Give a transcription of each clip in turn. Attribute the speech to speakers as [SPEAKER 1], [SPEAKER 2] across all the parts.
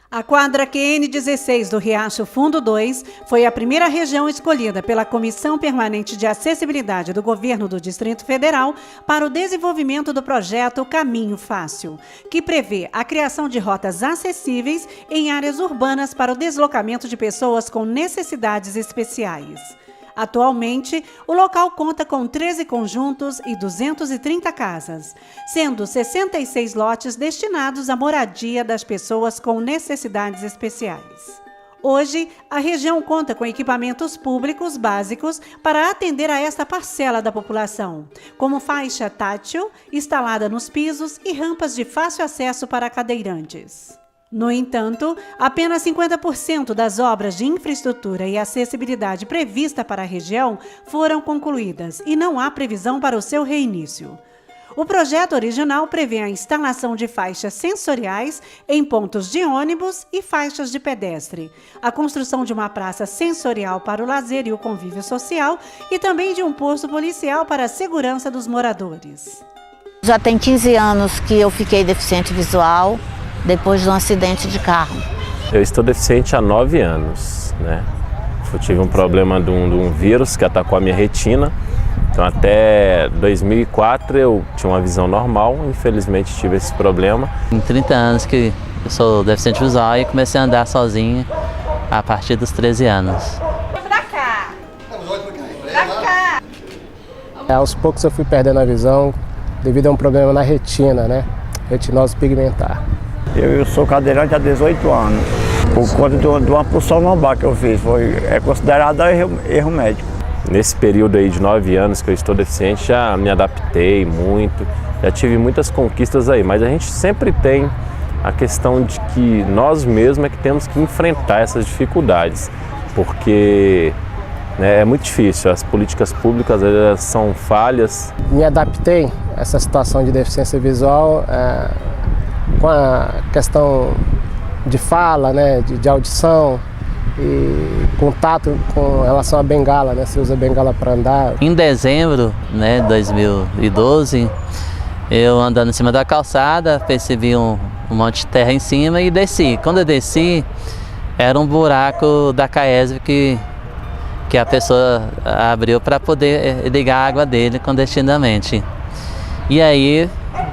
[SPEAKER 1] A quadra QN16 do Riacho Fundo 2 foi a primeira região escolhida pela Comissão Permanente de Acessibilidade do Governo do Distrito Federal para o desenvolvimento do projeto Caminho Fácil, que prevê a criação de rotas acessíveis em áreas urbanas para o deslocamento de pessoas com necessidades especiais. Atualmente, o local conta com 13 conjuntos e 230 casas, sendo 66 lotes destinados à moradia das pessoas com necessidades especiais. Hoje, a região conta com equipamentos públicos básicos para atender a esta parcela da população, como faixa tátil instalada nos pisos e rampas de fácil acesso para cadeirantes. No entanto, apenas 50% das obras de infraestrutura e acessibilidade prevista para a região foram concluídas e não há previsão para o seu reinício. O projeto original prevê a instalação de faixas sensoriais em pontos de ônibus e faixas de pedestre, a construção de uma praça sensorial para o lazer e o convívio social e também de um posto policial para a segurança dos moradores.
[SPEAKER 2] Já tem 15 anos que eu fiquei deficiente visual, depois de um acidente de carro.
[SPEAKER 3] Eu estou deficiente há 9 anos, né? Eu tive um problema de um vírus que atacou a minha retina. Então até 2004 eu tinha uma visão normal, infelizmente tive esse problema.
[SPEAKER 4] Em 30 anos que eu sou deficiente visual e comecei a andar sozinho a partir dos 13 anos.
[SPEAKER 5] Pra cá! Pra cá!
[SPEAKER 6] Aos poucos eu fui perdendo a visão devido a um problema na retina, né? Retinose pigmentar.
[SPEAKER 7] Eu sou cadeirante há 18 anos, por conta de uma punção lombar que eu fiz, é considerado erro médico.
[SPEAKER 3] Nesse período aí de 9 anos que eu estou deficiente, já me adaptei muito, já tive muitas conquistas aí, mas a gente sempre tem a questão de que nós mesmos é que temos que enfrentar essas dificuldades, porque é muito difícil, as políticas públicas elas são falhas.
[SPEAKER 6] Me adaptei a essa situação de deficiência visual com a questão de fala, né, de audição e contato com relação à bengala, né, você usa bengala para andar.
[SPEAKER 4] Em dezembro, né, 2012, eu andando em cima da calçada, percebi um monte de terra em cima e desci. Quando eu desci, era um buraco da Caesv que a pessoa abriu para poder ligar a água dele clandestinamente. E aí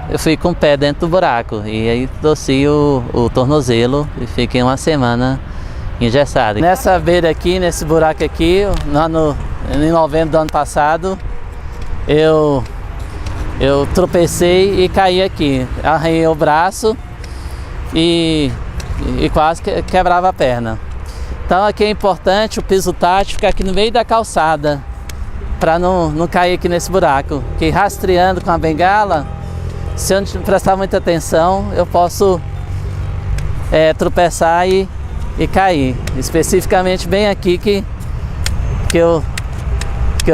[SPEAKER 4] eu fui com o pé dentro do buraco e aí torci o tornozelo e fiquei uma semana engessado. Nessa beira aqui, nesse buraco aqui, em novembro do ano passado, eu tropecei e caí aqui. Arranhei o braço e quase quebrava a perna. Então aqui é importante o piso tátil ficar aqui no meio da calçada para não cair aqui nesse buraco. Que rastreando com a bengala, se eu não prestar muita atenção, eu posso tropeçar e cair. Especificamente bem aqui que eu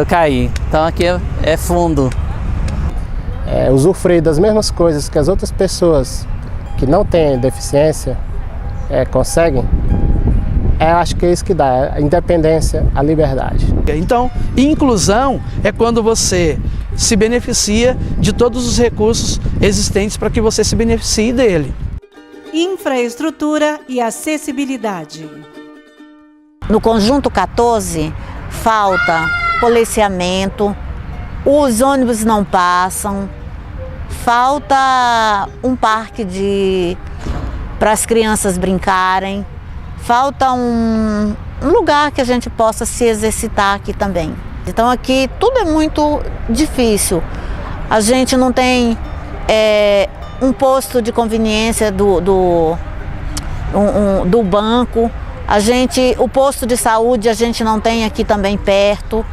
[SPEAKER 4] caí. Então aqui é fundo.
[SPEAKER 6] Usufruir das mesmas coisas que as outras pessoas que não têm deficiência conseguem. Acho que é isso que dá, a independência, a liberdade.
[SPEAKER 8] Então, inclusão é quando você se beneficia de todos os recursos existentes para que você se beneficie dele.
[SPEAKER 1] Infraestrutura e acessibilidade.
[SPEAKER 2] No conjunto 14, falta policiamento, os ônibus não passam, falta um parque para as crianças brincarem, falta um lugar que a gente possa se exercitar aqui também. Então aqui tudo é muito difícil. A gente não tem um posto de conveniência do banco. O posto de saúde a gente não tem aqui também perto.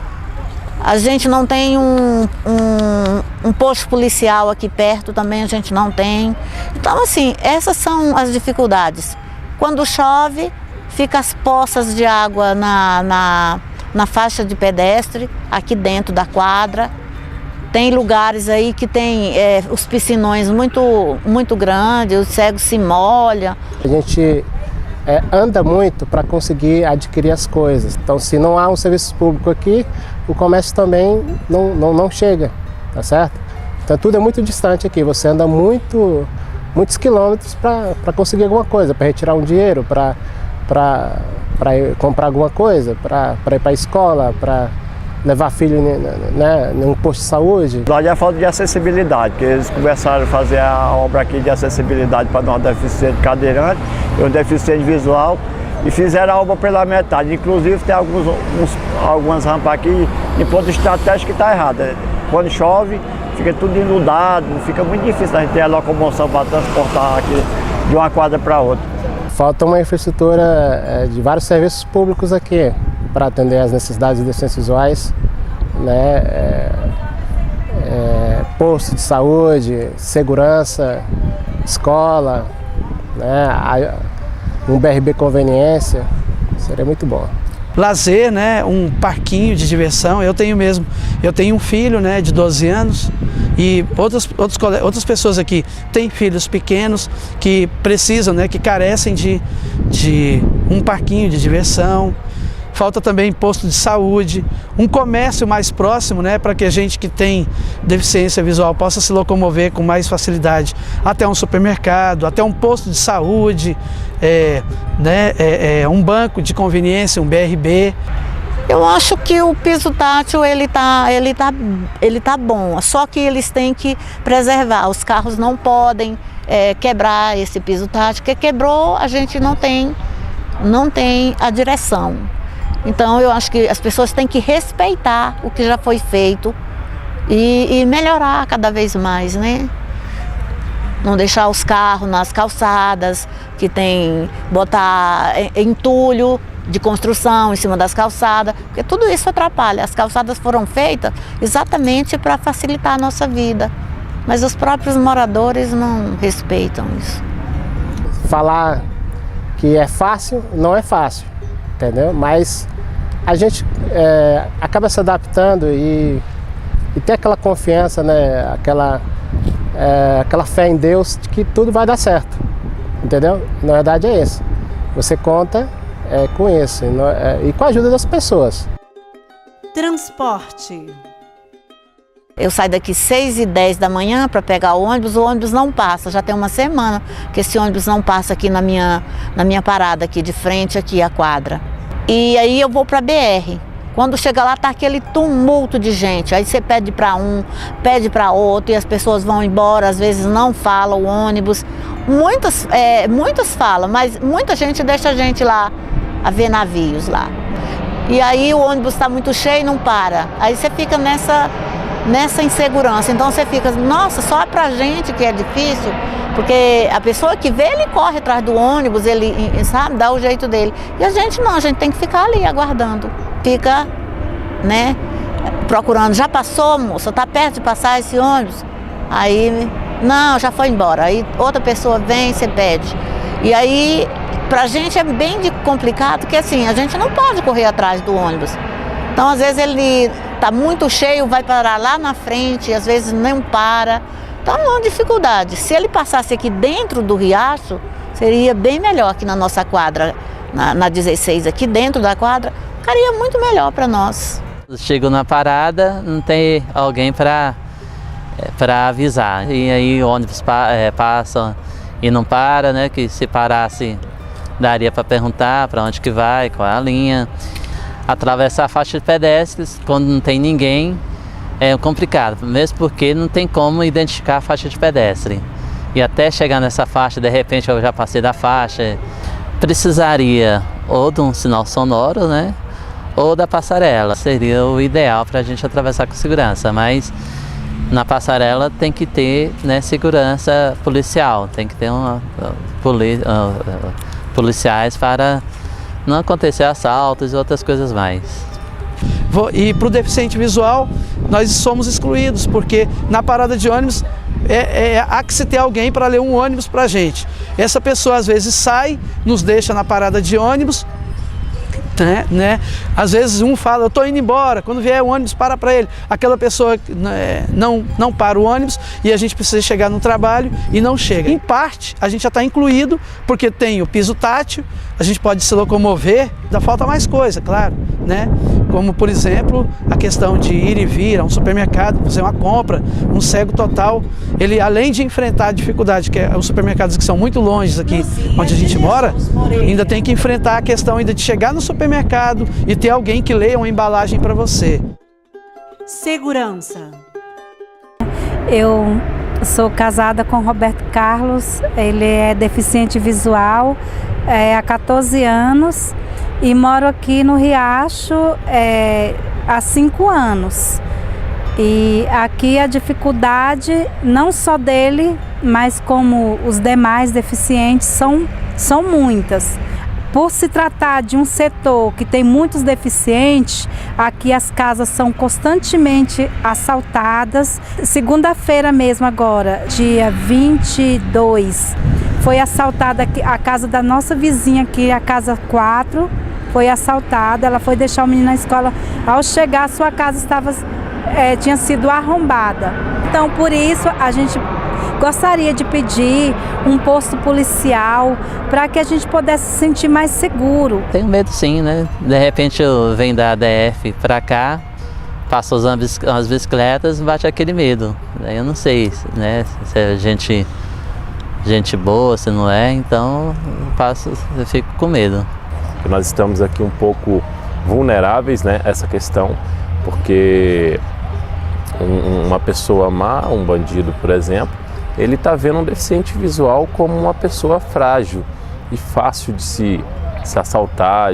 [SPEAKER 2] A gente não tem um posto policial aqui perto também, a gente não tem. Então assim, essas são as dificuldades. Quando chove, fica as poças de água na faixa de pedestre, aqui dentro da quadra. Tem lugares aí que tem os piscinões muito grandes, os cegos se molham.
[SPEAKER 6] A gente anda muito para conseguir adquirir as coisas. Então, se não há um serviço público aqui, o comércio também não chega, tá certo? Então, tudo é muito distante aqui. Você anda muito muitos quilômetros para conseguir alguma coisa, para retirar um dinheiro, para comprar alguma coisa, para ir para a escola, para levar filho, né, num posto de saúde.
[SPEAKER 7] Lá é falta de acessibilidade, porque eles começaram a fazer a obra aqui de acessibilidade para nós deficientes cadeirantes e um deficiente visual, e fizeram a obra pela metade. Inclusive tem algumas rampas aqui em ponto estratégico que está errado. Quando chove, fica tudo inundado, fica muito difícil a gente ter a locomoção para transportar aqui de uma quadra para outra.
[SPEAKER 6] Falta uma infraestrutura de vários serviços públicos aqui para atender às necessidades de deficientes visuais, né? Posto de saúde, segurança, escola, né? Um BRB conveniência, seria muito bom.
[SPEAKER 8] Lazer, né? Um parquinho de diversão. Eu tenho um filho, né, de 12 anos e outras pessoas aqui têm filhos pequenos que precisam, né, que carecem de um parquinho de diversão. Falta também posto de saúde, um comércio mais próximo, né, para que a gente que tem deficiência visual possa se locomover com mais facilidade até um supermercado, até um posto de saúde, um banco de conveniência, um BRB.
[SPEAKER 2] Eu acho que o piso tátil ele tá bom, só que eles têm que preservar. Os carros não podem quebrar esse piso tátil, porque quebrou, a gente não tem a direção. Então eu acho que as pessoas têm que respeitar o que já foi feito e melhorar cada vez mais, né? Não deixar os carros nas calçadas, botar entulho de construção em cima das calçadas, porque tudo isso atrapalha. As calçadas foram feitas exatamente para facilitar a nossa vida, mas os próprios moradores não respeitam isso.
[SPEAKER 6] Falar que é fácil, não é fácil, entendeu? Mas a gente acaba se adaptando e ter aquela confiança, né? Aquela fé em Deus de que tudo vai dar certo, entendeu? Na verdade é isso. Você conta com isso e com a ajuda das pessoas.
[SPEAKER 1] Transporte.
[SPEAKER 2] Eu saio daqui 6h10 da manhã para pegar o ônibus não passa, já tem uma semana que esse ônibus não passa aqui na minha parada, aqui de frente aqui à quadra. E aí eu vou para a BR. Quando chega lá tá aquele tumulto de gente, aí você pede para um, pede para outro e as pessoas vão embora, às vezes não fala o ônibus. Muitas falam, mas muita gente deixa a gente lá a ver navios lá. E aí o ônibus está muito cheio e não para, aí você fica nessa insegurança, então você fica, nossa, só pra gente que é difícil, porque a pessoa que vê, ele corre atrás do ônibus, ele, sabe, dá o jeito dele. E a gente não, a gente tem que ficar ali aguardando, fica, né, procurando, já passou, moça, tá perto de passar esse ônibus? Aí, não, já foi embora, aí outra pessoa vem, você pede. E aí, pra gente é bem complicado, porque assim, a gente não pode correr atrás do ônibus. Então, às vezes ele está muito cheio, vai parar lá na frente, às vezes não para. Então, é uma dificuldade. Se ele passasse aqui dentro do riacho, seria bem melhor aqui na nossa quadra, na 16, aqui dentro da quadra, ficaria muito melhor para nós.
[SPEAKER 4] Chego na parada, não tem alguém para avisar. E aí o ônibus passa e não para, né? Que se parasse, daria para perguntar para onde que vai, qual é a linha. Atravessar a faixa de pedestres, quando não tem ninguém, é complicado, mesmo porque não tem como identificar a faixa de pedestre. E até chegar nessa faixa, de repente eu já passei da faixa, precisaria ou de um sinal sonoro, né, ou da passarela. Seria o ideal para a gente atravessar com segurança, mas na passarela tem que ter, né, segurança policial, tem que ter policiais para não acontecer assaltos e outras coisas mais.
[SPEAKER 8] E para o deficiente visual, nós somos excluídos, porque na parada de ônibus há que se ter alguém para ler um ônibus para a gente. Essa pessoa às vezes sai, nos deixa na parada de ônibus, né? Às vezes um fala, eu estou indo embora, quando vier o ônibus para ele. Aquela pessoa não para o ônibus e a gente precisa chegar no trabalho e não chega. Em parte, a gente já está incluído, porque tem o piso tátil, a gente pode se locomover, ainda falta mais coisa, claro. né? Como, por exemplo, a questão de ir e vir a um supermercado, fazer uma compra, um cego total, ele além de enfrentar a dificuldade, que é os supermercados que são muito longe aqui, onde a gente mora, ainda tem que enfrentar a questão ainda de chegar no supermercado e ter alguém que leia uma embalagem para você.
[SPEAKER 1] Segurança.
[SPEAKER 9] Eu sou casada com Roberto Carlos, ele é deficiente visual há 14 anos e moro aqui no Riacho há 5 anos. E aqui a dificuldade não só dele, mas como os demais deficientes são muitas. Por se tratar de um setor que tem muitos deficientes, aqui as casas são constantemente assaltadas. Segunda-feira mesmo agora, dia 22, foi assaltada a casa da nossa vizinha aqui, a casa 4, foi assaltada. Ela foi deixar o menino na escola. Ao chegar, a sua casa tinha sido arrombada. Então, por isso, a gente gostaria de pedir um posto policial para que a gente pudesse se sentir mais seguro.
[SPEAKER 4] Tenho medo sim, né? De repente eu venho da ADF para cá, passo usando as bicicletas, bate aquele medo. Eu não sei, né? Se é gente boa, se não é, então eu fico com medo.
[SPEAKER 3] Nós estamos aqui um pouco vulneráveis, né? Essa questão, porque uma pessoa má, um bandido, por exemplo, ele está vendo um deficiente visual como uma pessoa frágil e fácil de se assaltar,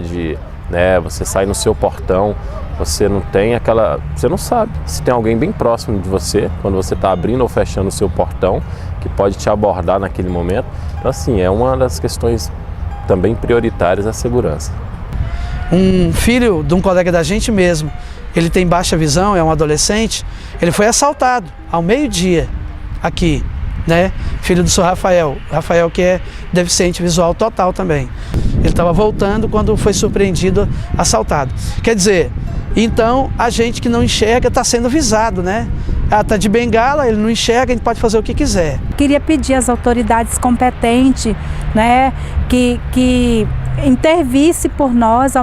[SPEAKER 3] né, você sai no seu portão, você não sabe se tem alguém bem próximo de você, quando você está abrindo ou fechando o seu portão, que pode te abordar naquele momento. Então, assim, é uma das questões também prioritárias a segurança.
[SPEAKER 8] Um filho de um colega da gente mesmo, ele tem baixa visão, é um adolescente, ele foi assaltado ao meio-dia aqui, né? Filho do seu Rafael que é deficiente visual total também. Ele estava voltando quando foi surpreendido, assaltado. Quer dizer, então a gente que não enxerga está sendo avisado, né? Está de bengala, ele não enxerga, a gente pode fazer o que quiser.
[SPEAKER 9] Queria pedir às autoridades competentes, né, que intervisse por nós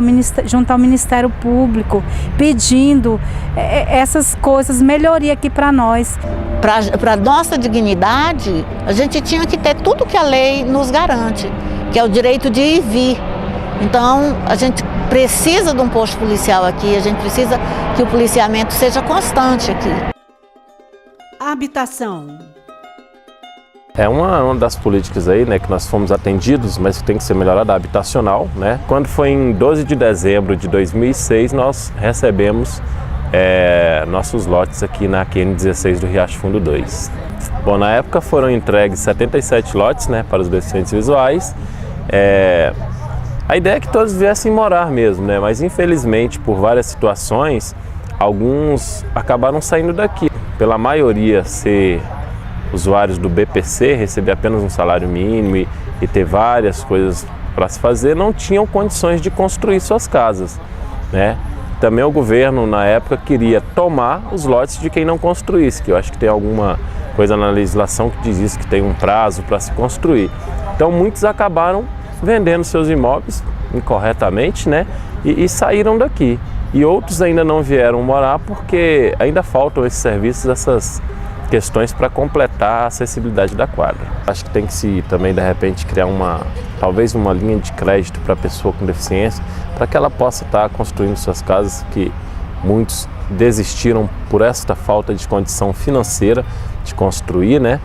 [SPEAKER 9] junto ao Ministério Público, pedindo essas coisas, melhoria aqui para nós.
[SPEAKER 2] Para nossa dignidade, a gente tinha que ter tudo que a lei nos garante, que é o direito de ir e vir. Então, a gente precisa de um posto policial aqui, a gente precisa que o policiamento seja constante aqui.
[SPEAKER 1] Habitação.
[SPEAKER 3] É uma das políticas aí, né, que nós fomos atendidos, mas que tem que ser melhorada, a habitacional, né? Quando foi em 12 de dezembro de 2006, nós recebemos nossos lotes aqui na QN 16 do Riacho Fundo 2. Bom, na época foram entregues 77 lotes, né, para os deficientes visuais. A ideia é que todos viessem morar mesmo, né, mas infelizmente por várias situações, alguns acabaram saindo daqui. Pela maioria ser usuários do BPC, receber apenas um salário mínimo e ter várias coisas para se fazer, não tinham condições de construir suas casas, né? Também o governo, na época, queria tomar os lotes de quem não construísse, que eu acho que tem alguma coisa na legislação que diz isso, que tem um prazo para se construir. Então, muitos acabaram vendendo seus imóveis incorretamente, né? E saíram daqui. E outros ainda não vieram morar porque ainda faltam esses serviços, essas questões para completar a acessibilidade da quadra. Acho que tem que se também, de repente, criar talvez uma linha de crédito para a pessoa com deficiência, para que ela possa estar construindo suas casas, que muitos desistiram por esta falta de condição financeira de construir, né?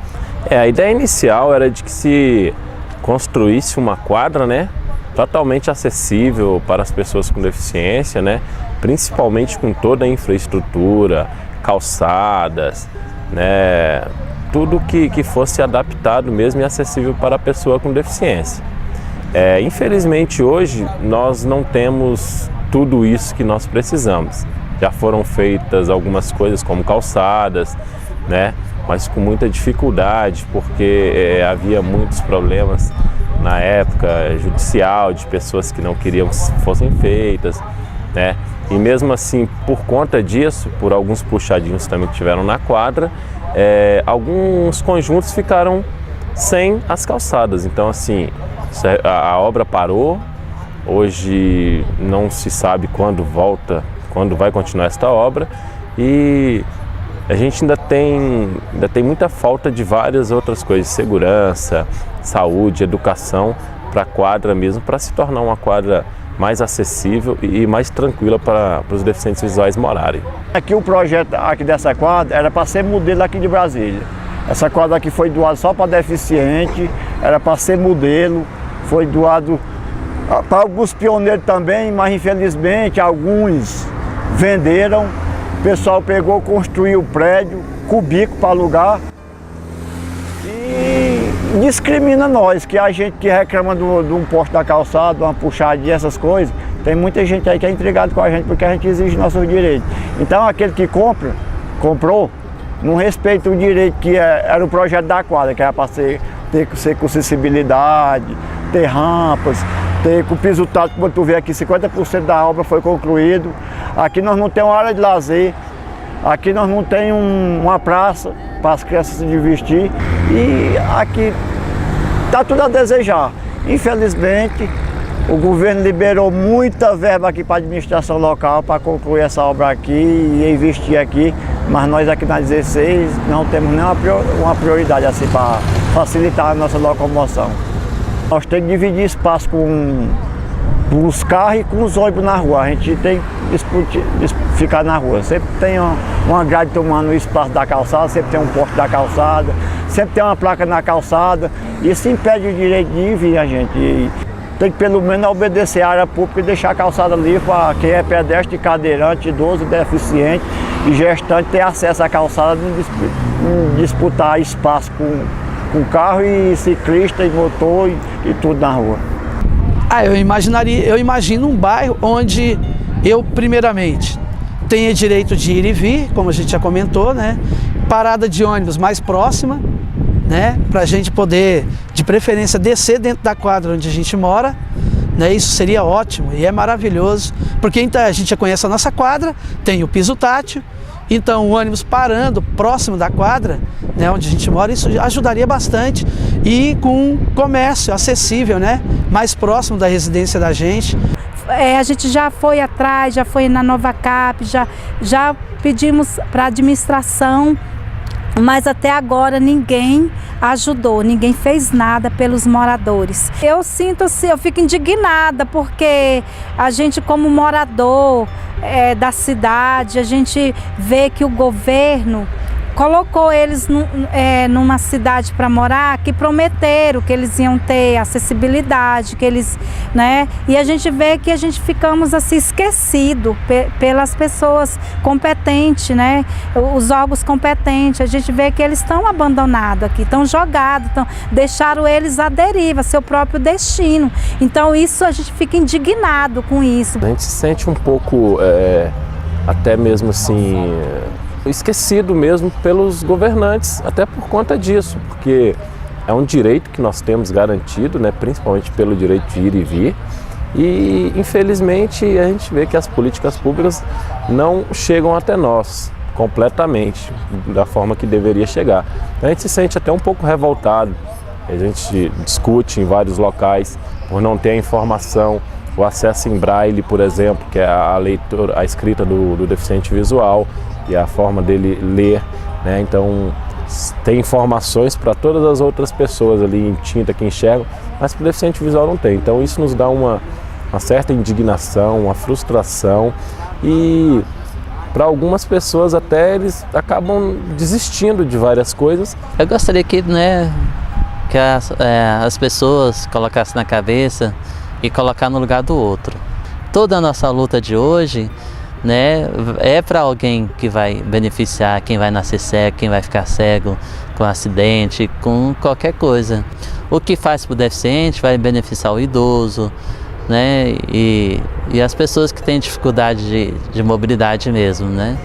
[SPEAKER 3] A ideia inicial era de que se construísse uma quadra, né, totalmente acessível para as pessoas com deficiência, né, principalmente com toda a infraestrutura, calçadas, né, tudo que fosse adaptado mesmo e acessível para a pessoa com deficiência. Infelizmente hoje nós não temos tudo isso que nós precisamos. Já foram feitas algumas coisas como calçadas, né, mas com muita dificuldade, porque havia muitos problemas na época judicial de pessoas que não queriam que fossem feitas, né? E mesmo assim, por conta disso, por alguns puxadinhos também que tiveram na quadra, alguns conjuntos ficaram sem as calçadas. Então, assim, a obra parou, Hoje não se sabe quando vai continuar esta obra, e a gente ainda tem muita falta de várias outras coisas, segurança, saúde, educação, para a quadra mesmo, para se tornar uma quadra mais acessível e mais tranquila para os deficientes visuais morarem.
[SPEAKER 7] Aqui o projeto aqui dessa quadra era para ser modelo aqui de Brasília. Essa quadra aqui foi doada só para deficiente, era para ser modelo, foi doado para alguns pioneiros também, mas infelizmente alguns venderam. O pessoal pegou, construiu o prédio, cubico para alugar e discrimina nós, que a gente que reclama de um poste da calçada, de uma puxadinha, essas coisas. Tem muita gente aí que é intrigado com a gente porque a gente exige nossos direitos. Então aquele que comprou, não respeita o direito que era o projeto da quadra, que era para ser com acessibilidade, ter rampas, ter com piso tático, como tu vê aqui, 50% da obra foi concluído. Aqui nós não temos uma área de lazer, aqui nós não temos uma praça para as crianças se divertir, e aqui está tudo a desejar. Infelizmente, o governo liberou muita verba aqui para a administração local para concluir essa obra aqui e investir aqui, mas nós aqui na 16 não temos nenhuma prioridade assim para facilitar a nossa locomoção. Nós temos que dividir espaço com os carros e com os ônibus na rua. A gente tem que ficar na rua. Sempre tem uma grade tomando o espaço da calçada, sempre tem um poste da calçada, sempre tem uma placa na calçada. Isso impede o direito de ir vir a gente. E tem que pelo menos obedecer a área pública e deixar a calçada livre para quem é pedestre, cadeirante, idoso, deficiente e gestante ter acesso à calçada, não disputar espaço com carro e ciclista e motor e tudo na rua.
[SPEAKER 8] Eu imagino um bairro onde eu, primeiramente, tenha direito de ir e vir, como a gente já comentou, né? Parada de ônibus mais próxima, né? Para a gente poder, de preferência, descer dentro da quadra onde a gente mora, né? Isso seria ótimo e é maravilhoso, porque então, a gente já conhece a nossa quadra, tem o piso tátil, então o ônibus parando próximo da quadra, né, onde a gente mora, isso ajudaria bastante, e com comércio acessível, né, mais próximo da residência da gente.
[SPEAKER 9] A gente já foi atrás, já foi na Nova Cap, já pedimos para a administração, mas até agora ninguém ajudou, ninguém fez nada pelos moradores. Eu sinto assim, eu fico indignada porque a gente como morador da cidade, a gente vê que o governo colocou eles numa cidade para morar que prometeram que eles iam ter acessibilidade, que eles, né? E a gente vê que a gente ficamos assim esquecidos pelas pessoas competentes, né? Os órgãos competentes, a gente vê que eles estão abandonados aqui, estão jogados, deixaram eles à deriva, seu próprio destino. Então isso a gente fica indignado com isso.
[SPEAKER 3] A gente se sente um pouco, até mesmo assim, esquecido mesmo pelos governantes, até por conta disso, porque é um direito que nós temos garantido, né, principalmente pelo direito de ir e vir, e infelizmente a gente vê que as políticas públicas não chegam até nós completamente, da forma que deveria chegar. Então a gente se sente até um pouco revoltado, a gente discute em vários locais por não ter a informação, o acesso em braille, por exemplo, que é a escrita do deficiente visual, e a forma dele ler, né? Então tem informações para todas as outras pessoas ali em tinta que enxergam, mas para o deficiente visual não tem. Então isso nos dá uma certa indignação, uma frustração, e para algumas pessoas até eles acabam desistindo de várias coisas.
[SPEAKER 4] Eu gostaria que as pessoas colocassem na cabeça e colocar no lugar do outro. Toda a nossa luta de hoje, né, é para alguém que vai beneficiar, quem vai nascer cego, quem vai ficar cego com acidente, com qualquer coisa. O que faz para o deficiente vai beneficiar o idoso, né, e as pessoas que têm dificuldade de mobilidade mesmo, né.